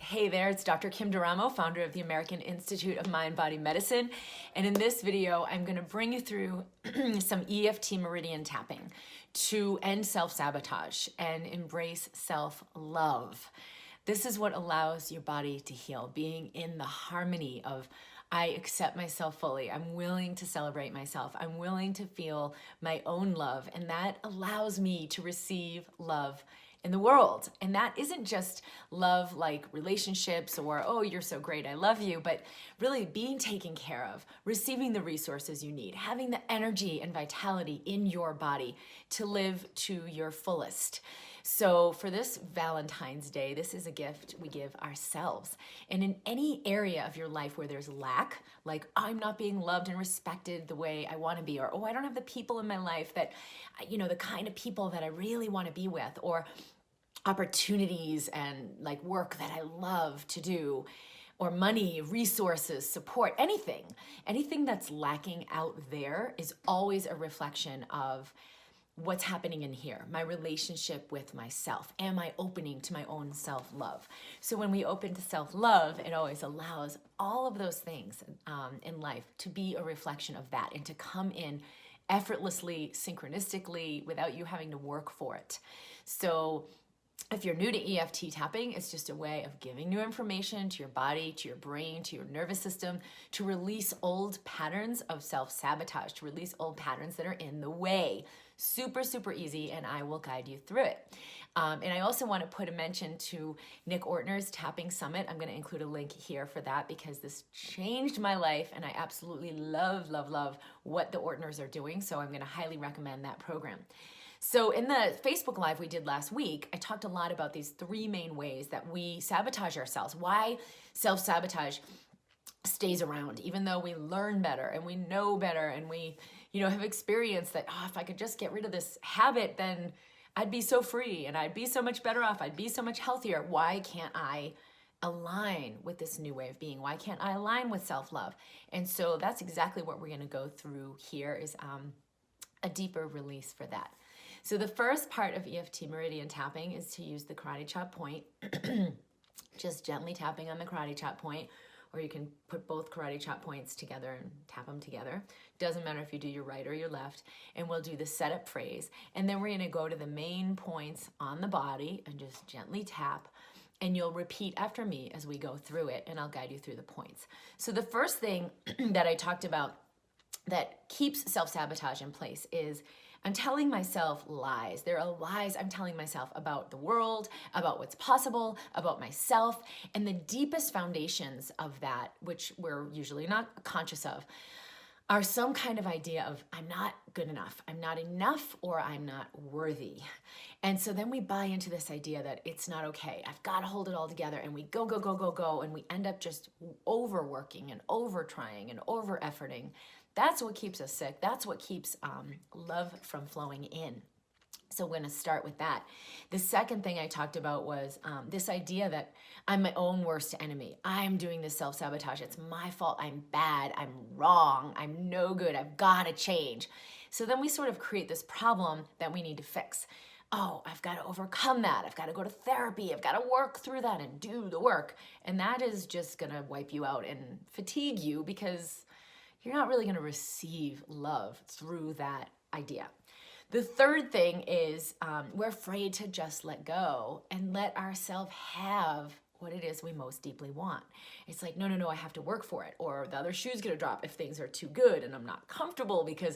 Hey there, it's DrKimDeramo, founder of the American Institute of Mind-Body Medicine. And in this video, I'm going to bring you through some EFT meridian tapping to end self-sabotage and embrace self-love. This is what allows your body to heal, being in the harmony of I accept myself fully. I'm willing to celebrate myself. I'm willing to feel my own love. And that allows me to receive love in the world. And that isn't just love like relationships or, oh, you're so great, I love you, but really being taken care of, receiving the resources you need, having the energy and vitality in your body to live to your fullest. So for this Valentine's Day, this is a gift we give ourselves. And in any area of your life where there's lack, like I'm not being loved and respected the way I want to be, or, oh, I don't have the people in my life that, the kind of people that I really want to be with, or opportunities and like work that I love to do, or money, resources, support, anything that's lacking out there is always a reflection of what's happening in here, my relationship with myself. Am I opening to my own self-love? So when we open to self-love, it always allows all of those things in life to be a reflection of that and to come in effortlessly, synchronistically, without you having to work for it. So if you're new to EFT tapping, it's just a way of giving new information to your body, to your brain, to your nervous system, to release old patterns of self-sabotage, to release old patterns that are in the way. Super, super easy, and I will guide you through it. And I also want to put a mention to Nick Ortner's Tapping Summit. I'm going to include a link here for that because this changed my life, and I absolutely love, love, love what the Ortners are doing, so I'm going to highly recommend that program. So in the Facebook Live we did last week, I talked a lot about these three main ways that we sabotage ourselves. Why self-sabotage stays around, even though we learn better and we know better and we, have experienced that, oh, if I could just get rid of this habit, then I'd be so free and I'd be so much better off. I'd be so much healthier. Why can't I align with this new way of being? Why can't I align with self-love? And so that's exactly what we're going to go through here is a deeper release for that. So the first part of EFT meridian tapping is to use the karate chop point, just gently tapping on the karate chop point, or you can put both karate chop points together and tap them together. Doesn't matter if you do your right or your left, and we'll do the setup phrase. And then we're gonna go to the main points on the body and just gently tap, and you'll repeat after me as we go through it, and I'll guide you through the points. So the first thing that I talked about that keeps self-sabotage in place is I'm telling myself lies. There are lies I'm telling myself about the world, about what's possible, about myself, and the deepest foundations of that, which we're usually not conscious of, are some kind of idea of I'm not good enough, I'm not enough, or I'm not worthy. And so then we buy into this idea that it's not okay. I've got to hold it all together, and we go, go, go, go, go, and we end up just overworking and over-trying and over-efforting. That's what keeps us sick. That's what keeps love from flowing in. So we're going to start with that. The second thing I talked about was this idea that I'm my own worst enemy. I'm doing this self-sabotage. It's my fault. I'm bad. I'm wrong. I'm no good. I've got to change. So then we sort of create this problem that we need to fix. Oh, I've got to overcome that. I've got to go to therapy. I've got to work through that and do the work. And that is just going to wipe you out and fatigue you because you're not really going to receive love through that idea. The third thing is we're afraid to just let go and let ourselves have what it is we most deeply want. It's like, no, I have to work for it, or the other shoe's going to drop if things are too good and I'm not comfortable because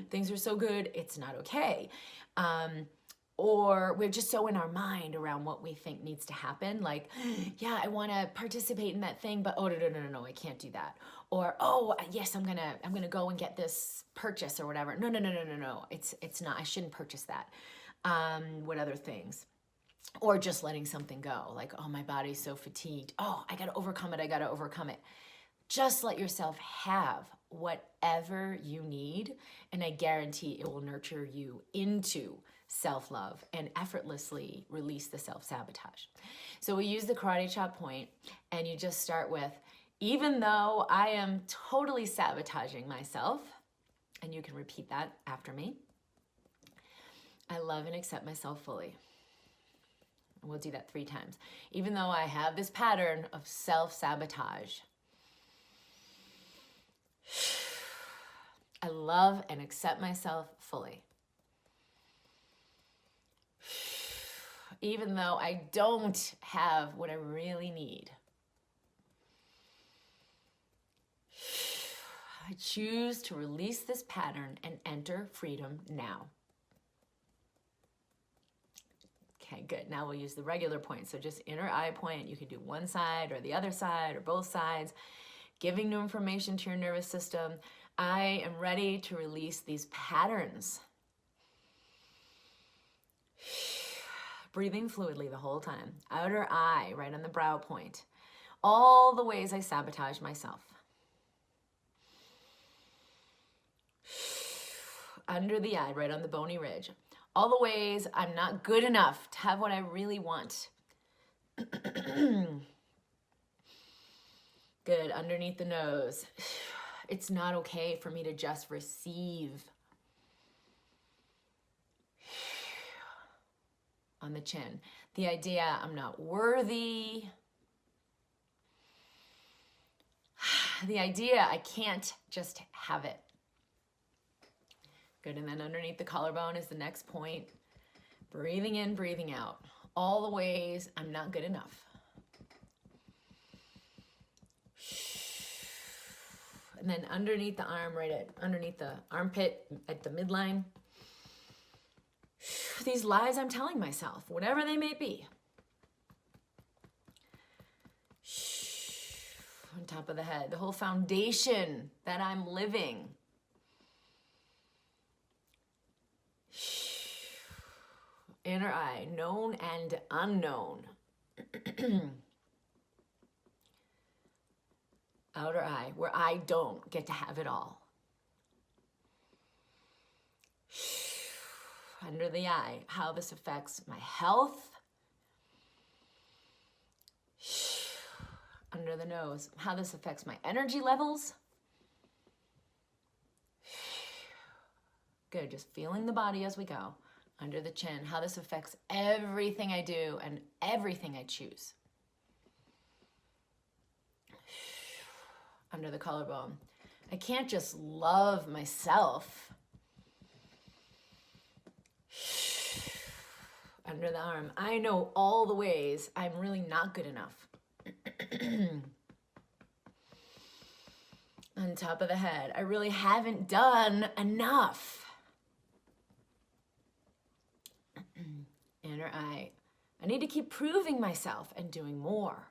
things are so good, it's not okay. Or we're just so in our mind around what we think needs to happen. Like, yeah, I want to participate in that thing, but oh, no, I can't do that. Or, oh, yes, I'm gonna go and get this purchase or whatever. No, it's not, I shouldn't purchase that. What other things? Or just letting something go. Like, oh, my body's so fatigued. Oh, I got to overcome it. Just let yourself have whatever you need, and I guarantee it will nurture you into self-love and effortlessly release the self-sabotage. So we use the karate chop point, and you just start with, even though I am totally sabotaging myself, and you can repeat that after me, I love and accept myself fully. And we'll do that 3 times. Even though I have this pattern of self-sabotage, I love and accept myself fully. Even though I don't have what I really need. I choose to release this pattern and enter freedom now. Okay, good. Now we'll use the regular point. So just inner eye point. You can do one side or the other side or both sides. Giving new information to your nervous system. I am ready to release these patterns. Breathing fluidly the whole time. Outer eye, right on the brow point. All the ways I sabotage myself. Under the eye, right on the bony ridge. All the ways I'm not good enough to have what I really want. Good, underneath the nose. It's not okay for me to just receive. On the chin. The idea I'm not worthy. The idea I can't just have it. Good, and then underneath the collarbone is the next point. Breathing in, breathing out. All the ways I'm not good enough. And then underneath the arm, underneath the armpit at the midline. These lies I'm telling myself, whatever they may be. On top of the head, the whole foundation that I'm living. Inner eye, known and unknown. Outer eye, where I don't get to have it all. Under the eye, how this affects my health. Under the nose, how this affects my energy levels. Good, just feeling the body as we go. Under the chin, how this affects everything I do and everything I choose. Under the collarbone, I can't just love myself. Under the arm, I know all the ways I'm really not good enough. On top of the head, I really haven't done enough. Inner eye, I need to keep proving myself and doing more.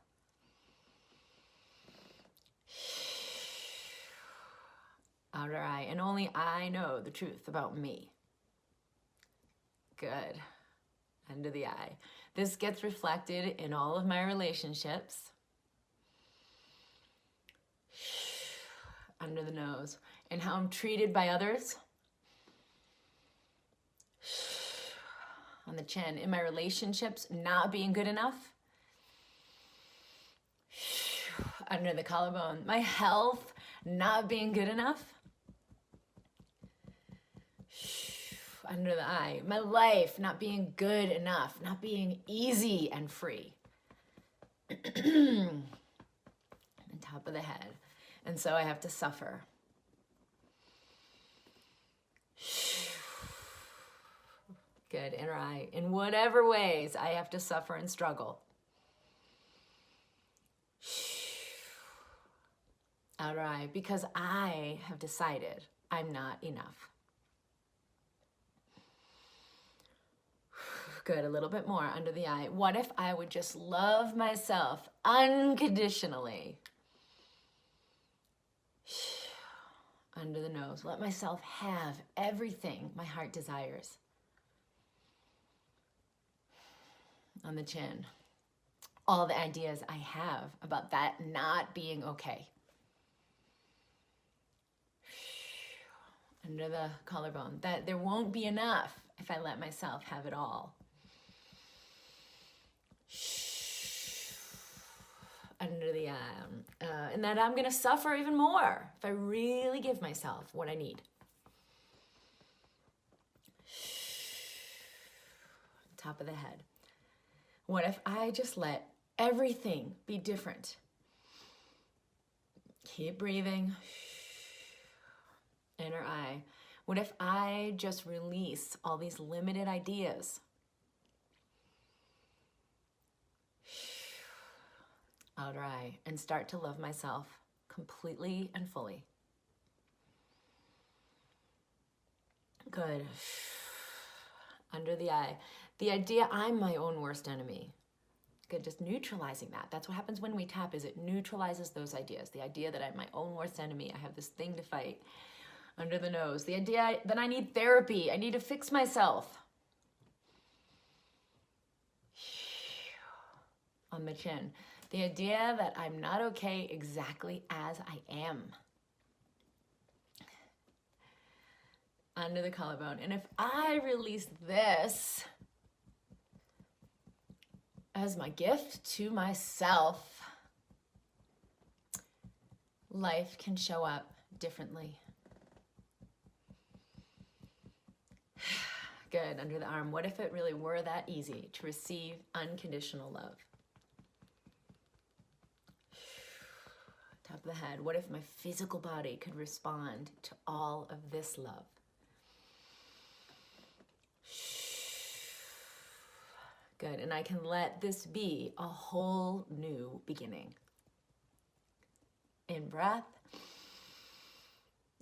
Outer eye, and only I know the truth about me. Good. Under the eye. This gets reflected in all of my relationships. Under the nose. And how I'm treated by others. On the chin. In my relationships, not being good enough. Under the collarbone. My health, not being good enough. Under the eye, my life not being good enough, not being easy and free. On top of the head. And so I have to suffer. Good, inner eye. In whatever ways I have to suffer and struggle. Outer eye, because I have decided I'm not enough. Good, a little bit more under the eye. What if I would just love myself unconditionally? Under the nose, let myself have everything my heart desires. On the chin, all the ideas I have about that not being okay. Under the collarbone, that there won't be enough if I let myself have it all. Under the and that I'm going to suffer even more if I really give myself what I need. Top of the head. What if I just let everything be different? Keep breathing. Inner eye. What if I just release all these limited ideas? Outer eye. And start to love myself completely and fully. Good. Under the eye. The idea I'm my own worst enemy. Good, just neutralizing that. That's what happens when we tap, is it neutralizes those ideas. The idea that I'm my own worst enemy. I have this thing to fight. Under the nose. The idea that I need therapy. I need to fix myself. On the chin. The idea that I'm not okay exactly as I am. Under the collarbone. And if I release this as my gift to myself, life can show up differently. Good. Under the arm. What if it really were that easy to receive unconditional love? Top of the head. What if my physical body could respond to all of this love? Good. And I can let this be a whole new beginning. In breath.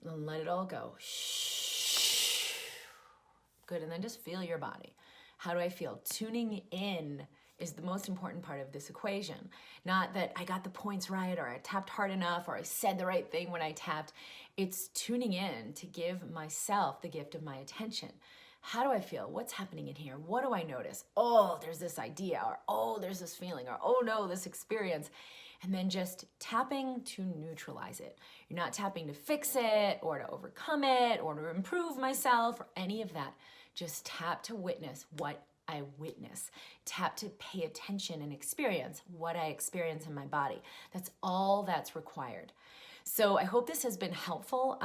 And let it all go. Good. And then just feel your body. How do I feel? Tuning in is the most important part of this equation. Not that I got the points right, or I tapped hard enough, or I said the right thing when I tapped. It's tuning in to give myself the gift of my attention. How do I feel? What's happening in here? What do I notice? Oh, there's this idea, or oh, there's this feeling, or oh no, this experience. And then just tapping to neutralize it. You're not tapping to fix it, or to overcome it, or to improve myself, or any of that. Just tap to witness what I witness. Tap to pay attention and experience what I experience in my body. That's all that's required. So I hope this has been helpful.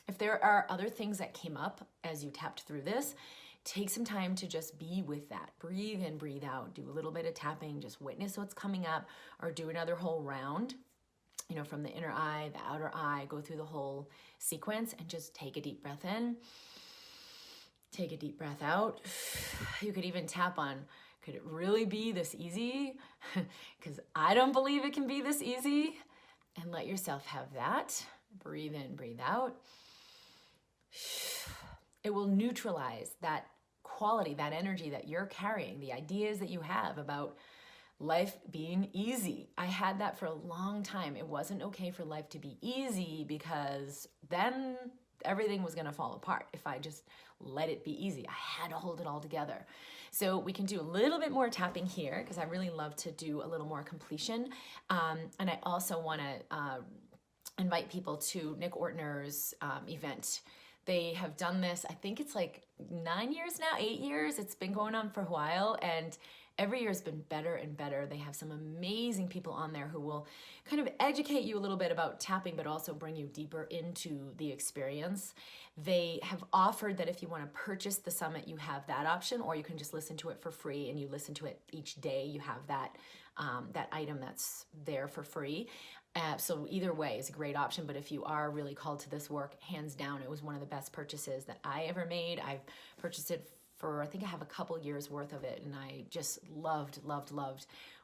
If there are other things that came up as you tapped through this, take some time to just be with that. Breathe in, breathe out. Do a little bit of tapping. Just witness what's coming up, or do another whole round, from the inner eye, the outer eye, go through the whole sequence and just take a deep breath in. Take a deep breath out. You could even tap on, could it really be this easy? Because I don't believe it can be this easy. And let yourself have that. Breathe in, breathe out. It will neutralize that quality, that energy that you're carrying, the ideas that you have about life being easy. I had that for a long time. It wasn't okay for life to be easy, because then everything was going to fall apart if I just let it be easy. I had to hold it all together. So we can do a little bit more tapping here, because I really love to do a little more completion. And I also want to invite people to Nick Ortner's event. They have done this, I think it's like 9 years now, 8 years. It's been going on for a while, and every year has been better and better. They have some amazing people on there who will kind of educate you a little bit about tapping, but also bring you deeper into the experience. They have offered that if you want to purchase the summit, you have that option, or you can just listen to it for free, and you listen to it each day. You have that item that's there for free. So either way is a great option, but if you are really called to this work, hands down, it was one of the best purchases that I ever made. I've purchased it for, I think I have a couple years worth of it, and I just loved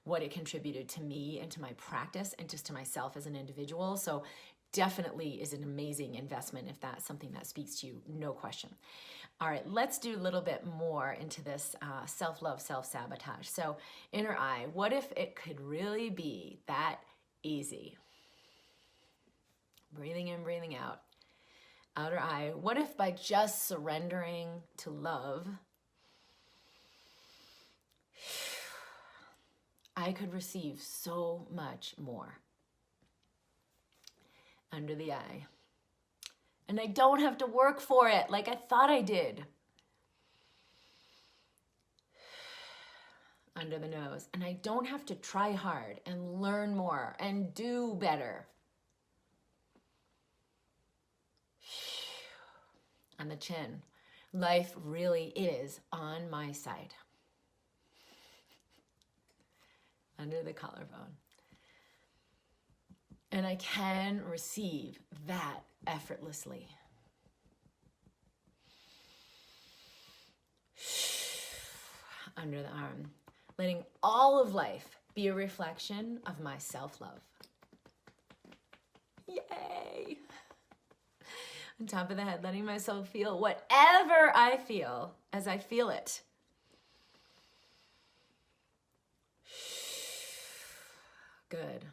what it contributed to me and to my practice and just to myself as an individual. So definitely is an amazing investment if that's something that speaks to you, no question. All right, let's do a little bit more into this self-love, self-sabotage. So inner eye, what if it could really be that easy? Breathing in, breathing out. Outer eye, what if by just surrendering to love, I could receive so much more? Under the eye. And I don't have to work for it like I thought I did. Under the nose. And I don't have to try hard and learn more and do better. On the chin. Life really is on my side. under the collarbone. And I can receive that effortlessly. Under the arm. Letting all of life be a reflection of my self-love. Yay! On top of the head, letting myself feel whatever I feel as I feel it. Good.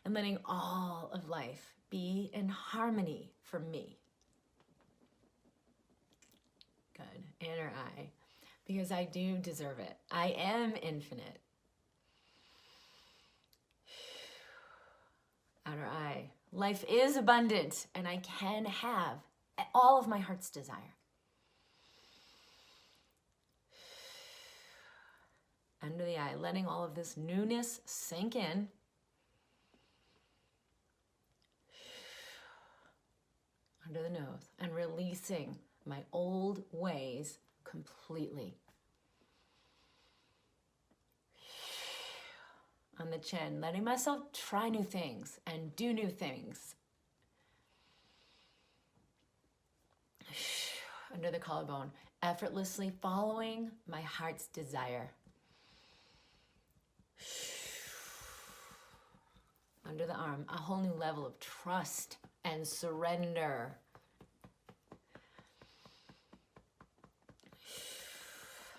And letting all of life be in harmony for me. Good. Inner eye. Because I do deserve it. I am infinite. Outer eye. Life is abundant and I can have all of my heart's desire. Under the eye, letting all of this newness sink in. Under the nose, and releasing my old ways completely. On the chin, letting myself try new things and do new things. Under the collarbone, effortlessly following my heart's desire. Under the arm, a whole new level of trust and surrender.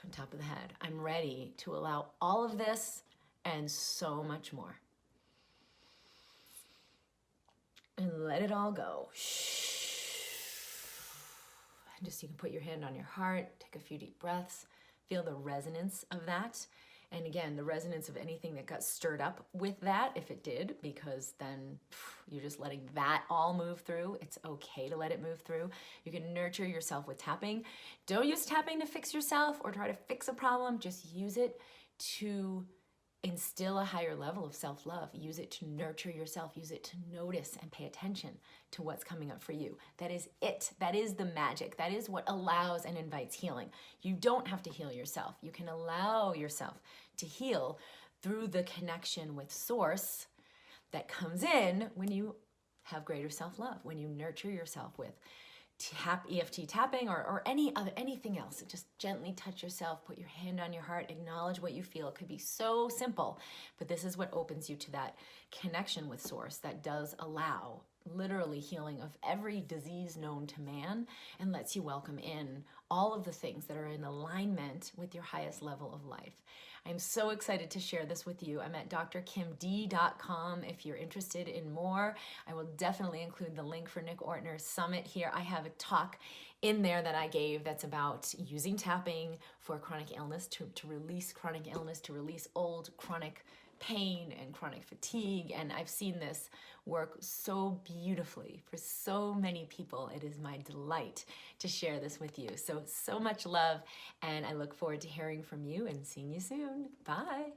On top of the head, I'm ready to allow all of this and so much more. And let it all go. And just you can put your hand on your heart, take a few deep breaths, feel the resonance of that. And again, the resonance of anything that got stirred up with that, if it did, because then you're just letting that all move through. It's okay to let it move through. You can nurture yourself with tapping. Don't use tapping to fix yourself or try to fix a problem. Just use it to instill a higher level of self-love. Use it to nurture yourself. Use it to notice and pay attention to what's coming up for you. That is it. That is the magic. That is what allows and invites healing. You don't have to heal yourself. You can allow yourself to heal through the connection with Source that comes in when you have greater self-love, when you nurture yourself with EFT tapping or anything else. Just gently touch yourself, put your hand on your heart, acknowledge what you feel. It could be so simple, but this is what opens you to that connection with Source that does allow literally healing of every disease known to man and lets you welcome in all of the things that are in alignment with your highest level of life. I'm so excited to share this with you. I'm at DrKimD.com if you're interested in more. I will definitely include the link for Nick Ortner's summit here. I have a talk in there that I gave that's about using tapping for chronic illness, to release chronic illness, to release old chronic pain and chronic fatigue. And I've seen this work so beautifully for so many people. It is my delight to share this with you. So much love, and I look forward to hearing from you and seeing you soon. Bye.